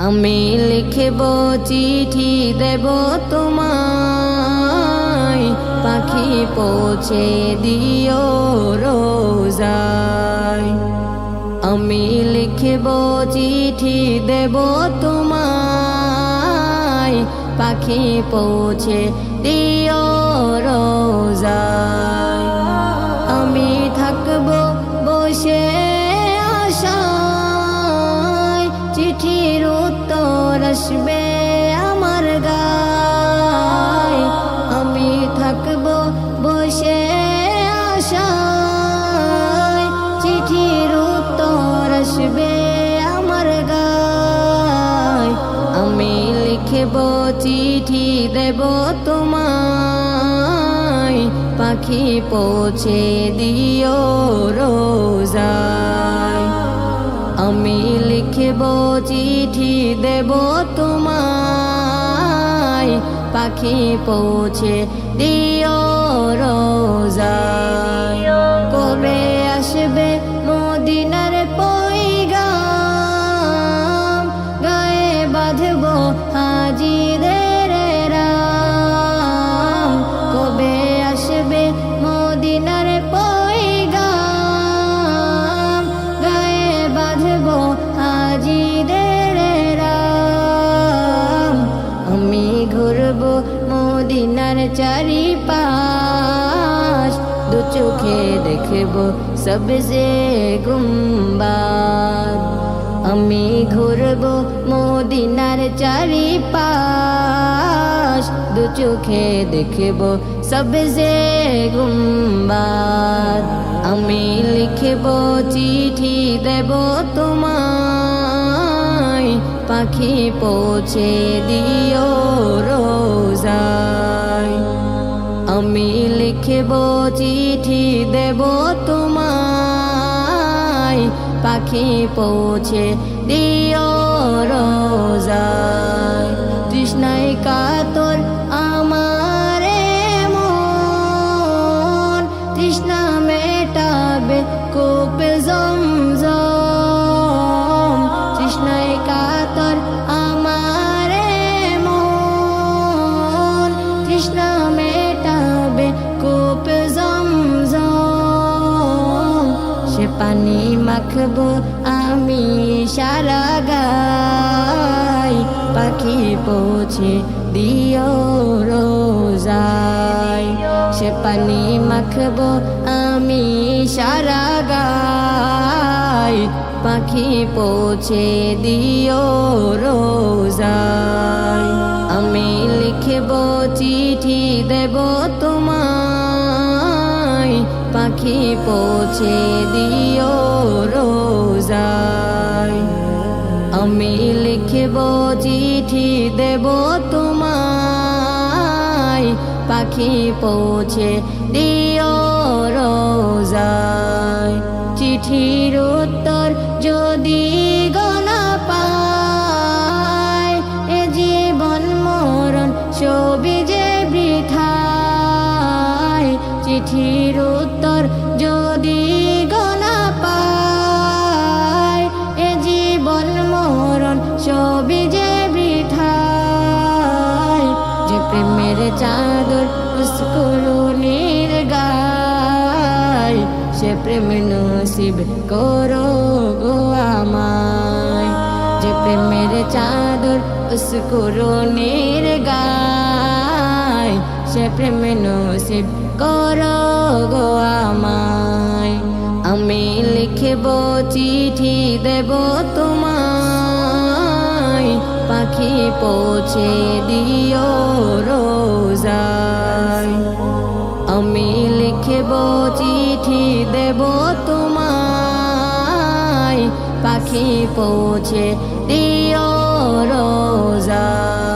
আমি লিখব চিঠি দেব তোমায়, পাখি পৌঁছে দিও রোজায়। আমি লিখব চিঠি দেব তোমায়, পাখি পৌঁছে দিও রোজায়। আমি থাকব বসে আশায়, চিঠির উত্তর আসবে আমার গায়। আমি থাকব বসে আশায়, চিঠির উত্তর আসবে আমার গায়। আমি লিখব চিঠি দেব তোমায়, পাখি পৌঁছে দিও রোজায়। আমি লিখব চিঠি দেব তোমায়, পাখি পৌঁছে দিও রোজায়। কবে আসবে মদিনার পয়গাম, গায়ে বাঁধব হাজিদের রাম। কবে আসবে মদিনার পয়গাম, গায়ে বাঁধব হাজিদের রাম। আমি ঘুরব মদিনার চারিপাশ, দু চোখে দেখব সবজে গুম্বাদ। আমি ঘুরব মদিনার চারিপাশ, দু চোখে দেখব সবজে গুম্বাদ। আমি লিখব চিঠি দেব তোমায়, পাখি পৌঁছে দিও রোজায়। আমি লিখব চিঠি দেব তোমায়, পাখি পৌঁছে দিও রোজায়। তৃষ্ণায় কাতর আমার মন, তৃষ্ণা মেটাবে কূপে জমজম। তৃষ্ণায় কাতর আমার মন, তৃষ্ণা মেটাবে কূপে জমজম। সে পানি মাখবো আমি সারা গায়, পাখি পৌঁছে দিও রোজায়। সে পানি মাখবো আমি সারা গায়, পাখি পৌঁছে দিও রোজায়। আমি লিখব চিঠি দেব তোমায়, পাখি পৌঁছে দিও রোজায়। আমি লিখব চিঠি দেব তোমায়, পাখি পৌঁছে দিও রোজায়। চিঠির উত্তর যদি গোনা পায়, এ জীবন মরণ সবই যে বৃথায়। চিঠির উত্তর যদি গোনা পায়, এ জীবন মরণ সবই যে বৃথায়। যে প্রেমের চাদর পুষ্করণীর গায়, সে প্রেম নসিব করো গো আমায়। যে প্রেমের চাদর পুষ্করণীর গায়, সে প্রেম নসিব করো গো আমায়। আমি লিখব চিঠি দেব তোমায়, পাখি পৌঁছে দিও রোজায়। আমি লিখব চিঠি দেব তোমায়, পাখি পৌঁছে দিও রোজায়।